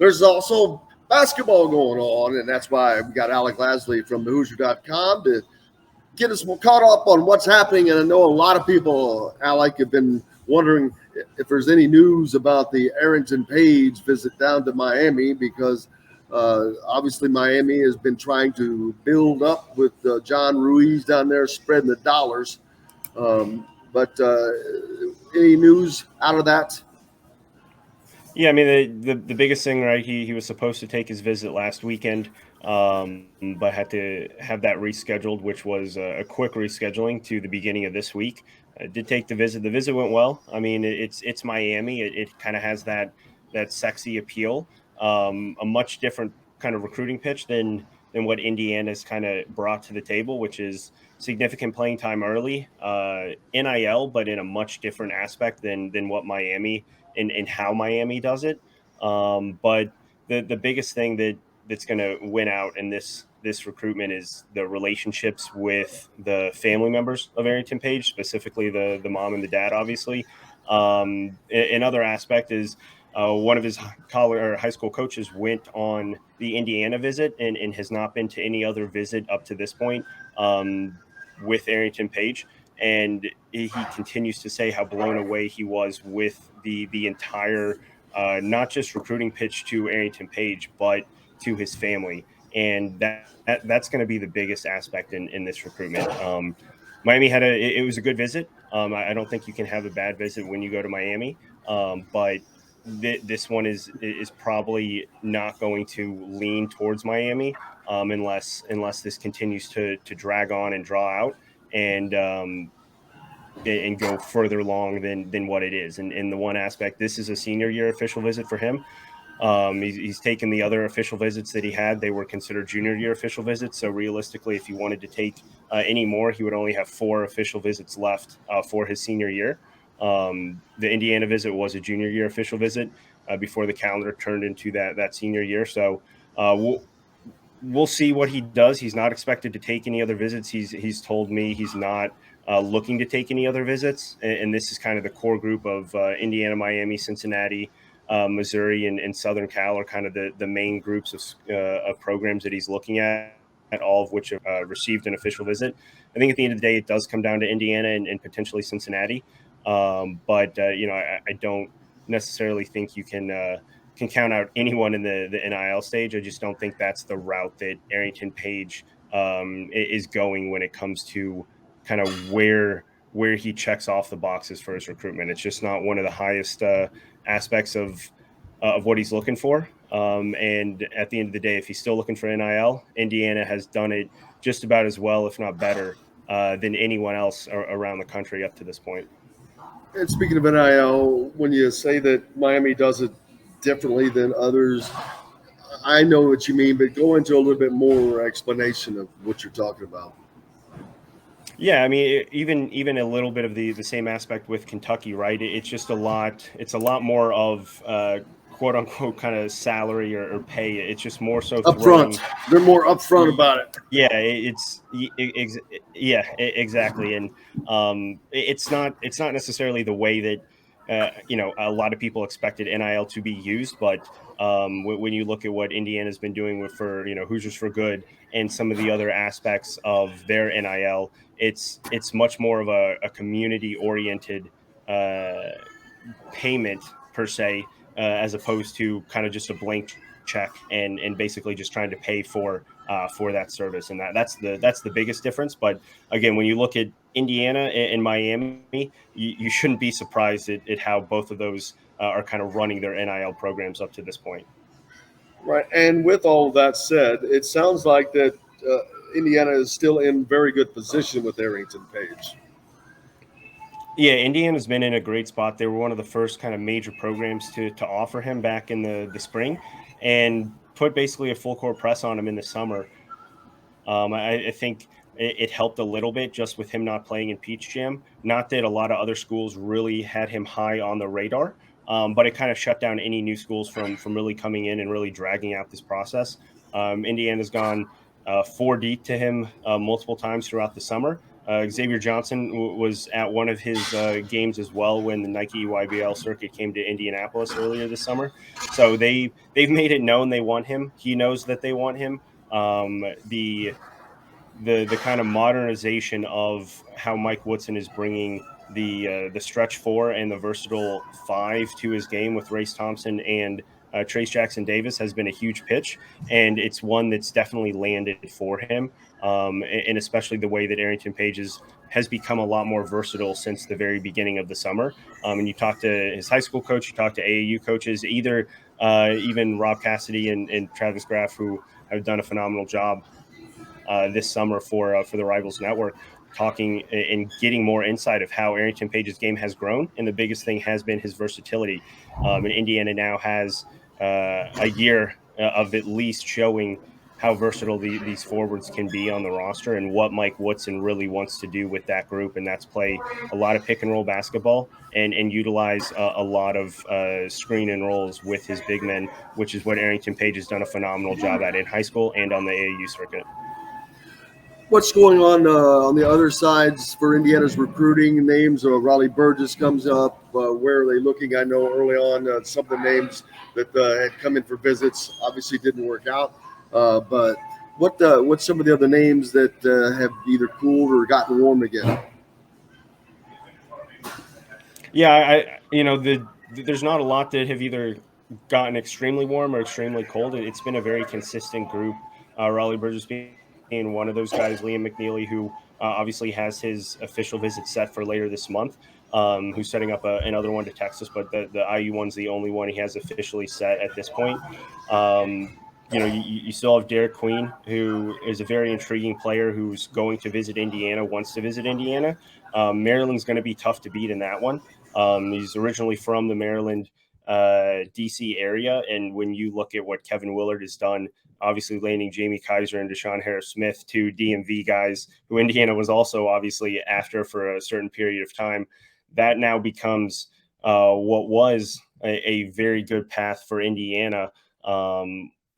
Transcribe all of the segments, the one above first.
there's also basketball going on, and that's why we got Alec Lasley from the Hoosier.com to get us caught up on what's happening. And I know a lot of people, Alec, have been wondering if there's any news about the Arrinten Page visit down to Miami, because obviously Miami has been trying to build up with John Ruiz down there spreading the dollars. But any news out of that? Yeah, I mean the biggest thing, right? He was supposed to take his visit last weekend, but had to have that rescheduled, which was a quick rescheduling to the beginning of this week. I did take the visit. The visit went well. I mean, it's Miami. It kind of has that sexy appeal. A much different kind of recruiting pitch than what Indiana's kind of brought to the table, which is significant playing time early, NIL, but in a much different aspect than what Miami and how Miami does it. But the biggest thing that's going to win out in this recruitment is the relationships with the family members of Arrinten Page, specifically the mom and the dad, obviously. Another aspect is one of his college or high school coaches went on the Indiana visit and has not been to any other visit up to this point with Arrinten Page. And he continues to say how blown away he was with the entire, not just recruiting pitch to Arrinten Page, but to his family. And that's going to be the biggest aspect in this recruitment. Miami it was a good visit. I don't think you can have a bad visit when you go to Miami. But this one is probably not going to lean towards Miami unless this continues to drag on and draw out and go further along than what it is. And in the one aspect, this is a senior year official visit for him. He's taken the other official visits that he had. They were considered junior year official visits. So realistically, if he wanted to take any more, he would only have 4 official visits left for his senior year. The Indiana visit was a junior year official visit before the calendar turned into that senior year. So we'll see what he does. He's not expected to take any other visits. He's told me he's not looking to take any other visits. And this is kind of the core group of Indiana, Miami, Cincinnati, Missouri, and Southern Cal are kind of the main groups of programs that he's looking at, all of which have received an official visit. I think at the end of the day, it does come down to Indiana and potentially Cincinnati. But I don't necessarily think you can count out anyone in the NIL stage. I just don't think that's the route that Arrinten Page is going when it comes to kind of where he checks off the boxes for his recruitment. It's just not one of the highest aspects of what he's looking for. And at the end of the day, if he's still looking for NIL, Indiana has done it just about as well, if not better, than anyone else around the country up to this point. And speaking of NIL, when you say that Miami does it differently than others, I know what you mean, but go into a little bit more explanation of what you're talking about. Yeah, I mean, even a little bit of the same aspect with Kentucky, right? It's just a lot. It's a lot more of quote unquote kind of salary or pay. It's just more so Upfront, throwing. they're more upfront about it. Yeah, exactly, and it's not necessarily the way that a lot of people expected NIL to be used, but when you look at what Indiana's been doing for Hoosiers for Good and some of the other aspects of their NIL, it's much more of a community oriented payment per se, as opposed to kind of just a blank check and basically just trying to pay for that service. And that's the biggest difference. But again, when you look at Indiana and Miami, you shouldn't be surprised at how both of those are kind of running their NIL programs up to this point. Right. And with all of that said, it sounds like that Indiana is still in very good position with Arrinten Page. Yeah, Indiana's been in a great spot. They were one of the first kind of major programs to offer him back in the spring and put basically a full court press on him in the summer. I think it helped a little bit just with him not playing in Peach Jam. Not that a lot of other schools really had him high on the radar, but it kind of shut down any new schools from really coming in and really dragging out this process. Indiana's gone 4 deep to him multiple times throughout the summer. Xavier Johnson was at one of his games as well when the Nike YBL circuit came to Indianapolis earlier this summer. So they've made it known they want him. He knows that they want him. The kind of modernization of how Mike Woodson is bringing the stretch four and the versatile five to his game with Race Thompson and Trace Jackson Davis has been a huge pitch, and it's one that's definitely landed for him. And especially the way that Arrinten Page has become a lot more versatile since the very beginning of the summer. And you talk to his high school coach, you talk to AAU coaches, even Rob Cassidy and Travis Graff, who have done a phenomenal job this summer for the Rivals Network, talking and getting more insight of how Arrinten Page's game has grown. And the biggest thing has been his versatility. And Indiana now has a year of at least showing how versatile these forwards can be on the roster and what Mike Woodson really wants to do with that group. And that's play a lot of pick and roll basketball and utilize a lot of screen and rolls with his big men, which is what Arrinten Page has done a phenomenal job at in high school and on the AAU circuit. What's going on the other sides for Indiana's recruiting? Names Raleigh Burgess comes up. Where are they looking? I know early on some of the names that had come in for visits obviously didn't work out. But what's some of the other names that have either cooled or gotten warm again? Yeah, there's not a lot that have either gotten extremely warm or extremely cold. It's been a very consistent group. Raleigh Burgess being one of those guys, Liam McNeely, who obviously has his official visit set for later this month, who's setting up another one to Texas, but the IU one's the only one he has officially set at this point. You still have Derek Queen, who is a very intriguing player who's going to visit Indiana, wants to visit Indiana. Maryland's going to be tough to beat in that one. He's originally from the Maryland, DC area. And when you look at what Kevin Willard has done, obviously landing Jamie Kaiser and Deshaun Harris-Smith, two DMV guys who Indiana was also obviously after for a certain period of time, that now becomes what was a very good path for Indiana.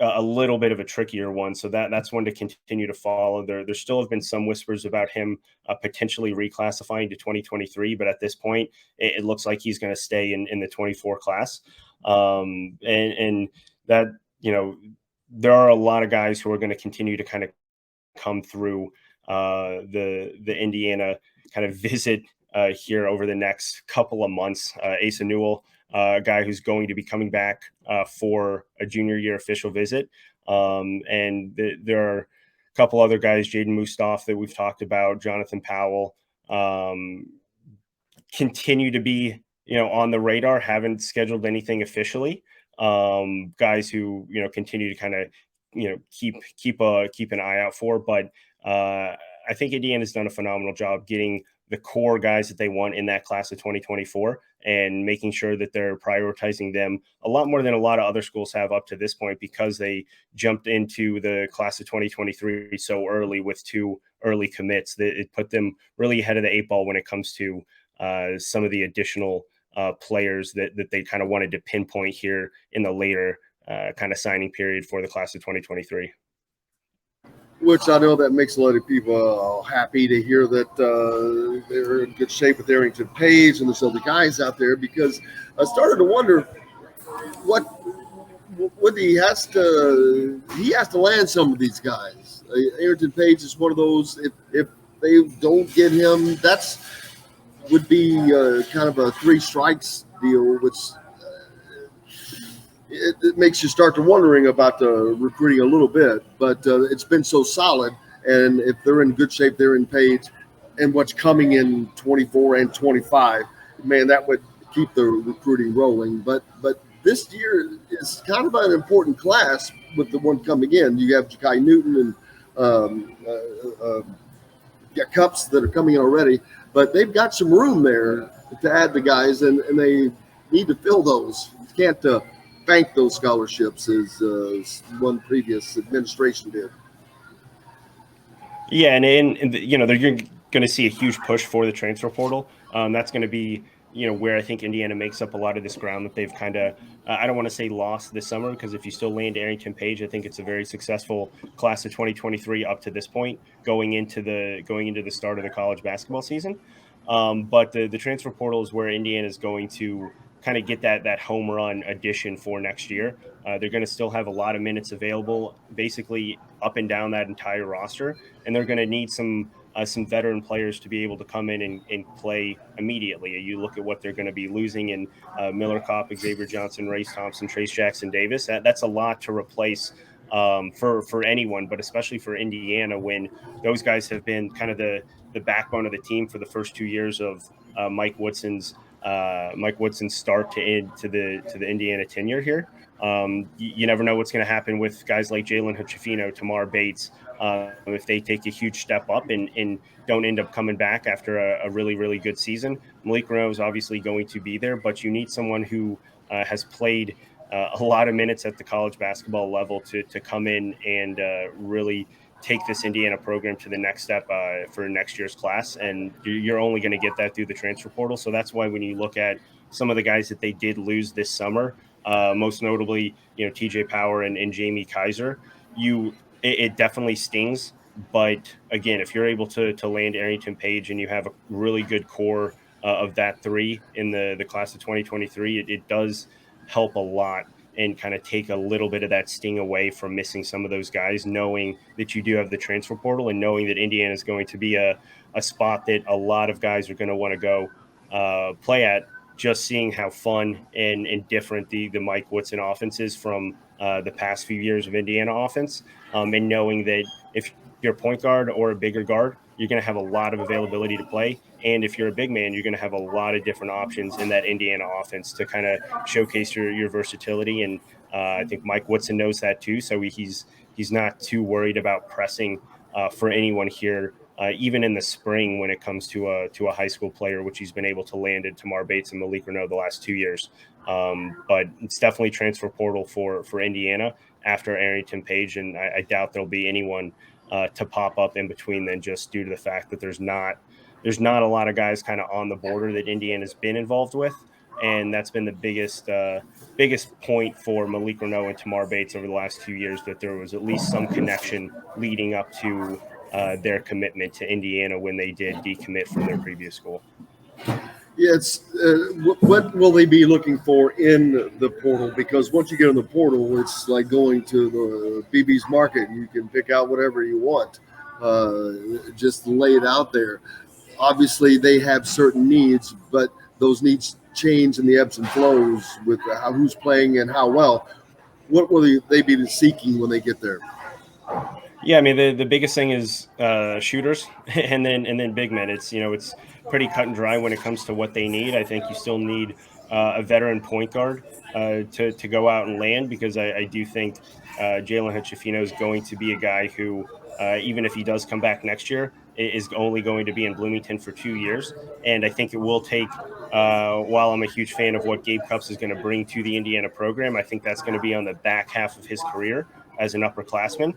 A little bit of a trickier one. So that's one to continue to follow. There still have been some whispers about him potentially reclassifying to 2023, but at this point, it looks like he's going to stay in the 24 class. And that, there are a lot of guys who are going to continue to kind of come through the Indiana kind of visit here over the next couple of months. Asa Newell, a guy who's going to be coming back for a junior year official visit. And there are a couple other guys, Jaden Mustaf that we've talked about, Jonathan Powell, continue to be, on the radar, haven't scheduled anything officially. Guys who, continue to kind of, keep an eye out for. But I think Indiana's done a phenomenal job getting the core guys that they want in that class of 2024 and making sure that they're prioritizing them a lot more than a lot of other schools have up to this point, because they jumped into the class of 2023 so early with two early commits that it put them really ahead of the eight ball when it comes to some of the additional players that they kind of wanted to pinpoint here in the later kind of signing period for the class of 2023. Which I know that makes a lot of people happy to hear that they're in good shape with Arrinten Page and there's other guys out there, because I started to wonder what he has to land some of these guys. Arrinten Page is one of those, if they don't get him, would be kind of a three strikes deal, which it makes you start to wondering about the recruiting a little bit, but it's been so solid. And if they're in good shape, they're in Page, and what's coming in 24 and 25, man, that would keep the recruiting rolling. But this year is kind of an important class with the one coming in. You have Ja'Kai Newton and Cups that are coming in already, but they've got some room there to add the guys, and they need to fill those. You can't bank those scholarships as one previous administration did. Yeah, and they're going to see a huge push for the transfer portal. That's going to be where I think Indiana makes up a lot of this ground that they've kind of, I don't want to say lost this summer, because if you still land Arrington Page, I think it's a very successful class of 2023 up to this point, going into the start of the college basketball season. But the transfer portal is where Indiana is going to kind of get that home run addition for next year. They're going to still have a lot of minutes available, basically up and down that entire roster, and they're going to need some veteran players to be able to come in and play immediately. You look at what they're going to be losing in Miller Kopp, Xavier Johnson, Race Thompson, Trace Jackson Davis. That's a lot to replace for anyone, but especially for Indiana, when those guys have been kind of the backbone of the team for the first 2 years of Mike Woodson's start to the Indiana tenure here. You never know what's going to happen with guys like Jalen Hood-Schifino, Tamar Bates, if they take a huge step up and don't end up coming back after a really, really good season. Malik Renault is obviously going to be there, but you need someone who has played a lot of minutes at the college basketball level to come in and really take this Indiana program to the next step for next year's class. And you're only going to get that through the transfer portal. So that's why when you look at some of the guys that they did lose this summer, most notably, TJ Power and Jamie Kaiser, it definitely stings. But again, if you're able to land Arrington Page and you have a really good core of that three in the class of 2023, it does help a lot and kind of take a little bit of that sting away from missing some of those guys, knowing that you do have the transfer portal and knowing that Indiana is going to be a spot that a lot of guys are going to want to go play at. Just seeing how fun and different the Mike Woodson offense is from the past few years of Indiana offense, and knowing that if you're a point guard or a bigger guard, you're going to have a lot of availability to play. And if you're a big man, you're going to have a lot of different options in that Indiana offense to kind of showcase your versatility. And I think Mike Woodson knows that too. So he's not too worried about pressing for anyone here, even in the spring when it comes to a high school player, which he's been able to land in Tamar Bates and Malik Renault the last 2 years. But it's definitely transfer portal for Indiana after Arrington Page, and I doubt there'll be anyone to pop up in between then, just due to the fact that there's not a lot of guys kind of on the border that Indiana's been involved with, and that's been the biggest point for Malik Renault and Tamar Bates over the last 2 years, that there was at least some connection leading up to their commitment to Indiana when they did decommit from their previous school. Yeah, it's what will they be looking for in the portal? Because once you get in the portal, it's like going to the BB's market, and you can pick out whatever you want. Just lay it out there. Obviously, they have certain needs, but those needs change in the ebbs and flows with who's playing and how well. What will they be seeking when they get there? Yeah, I mean the biggest thing is shooters, and then big men. It's pretty cut and dry when it comes to what they need. I think you still need a veteran point guard to go out and land, because I do think Jalen Hood-Schifino is going to be a guy who, even if he does come back next year, is only going to be in Bloomington for 2 years. And I think it will take. While I'm a huge fan of what Gabe Cupps is going to bring to the Indiana program, I think that's going to be on the back half of his career as an upperclassman.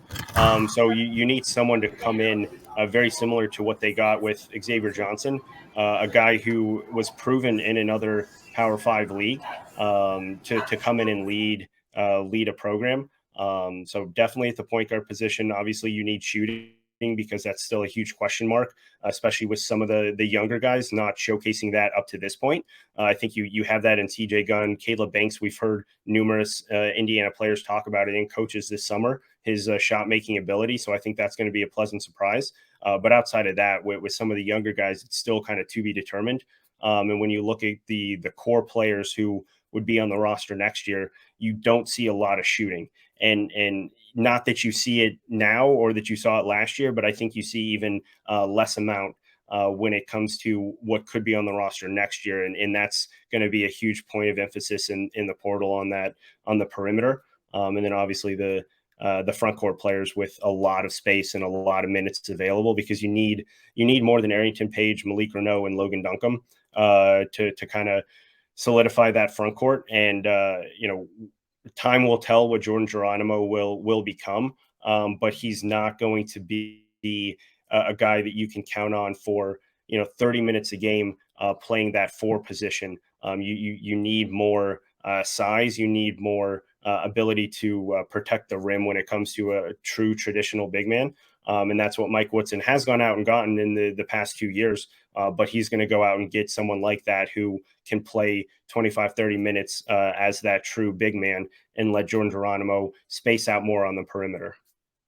So you need someone to come in very similar to what they got with Xavier Johnson, a guy who was proven in another Power Five league, to come in and lead a program. So definitely at the point guard position, obviously you need shooting, because that's still a huge question mark, especially with some of the younger guys not showcasing that up to this point. I think you have that in CJ Gunn, Caleb Banks. We've heard numerous Indiana players talk about it, and coaches this summer, his shot making ability. So I think that's going to be a pleasant surprise. But outside of that, with some of the younger guys, it's still kind of to be determined. And when you look at the core players who would be on the roster next year, you don't see a lot of shooting. And not that you see it now or that you saw it last year, but I think you see even less amount when it comes to what could be on the roster next year. And that's going to be a huge point of emphasis in the portal on the perimeter. And then obviously the front court players with a lot of space and a lot of minutes available, because you need more than Arrington Page, Malik Renault, and Logan Duncombe to kind of solidify that front court. And time will tell what Jordan Geronimo will become, but he's not going to be a guy that you can count on for 30 minutes a game playing that 4 position. You need more size. You need more ability to protect the rim when it comes to a true traditional big man. And that's what Mike Woodson has gone out and gotten in the past 2 years. But he's going to go out and get someone like that who can play 25, 30 minutes as that true big man and let Jordan Geronimo space out more on the perimeter.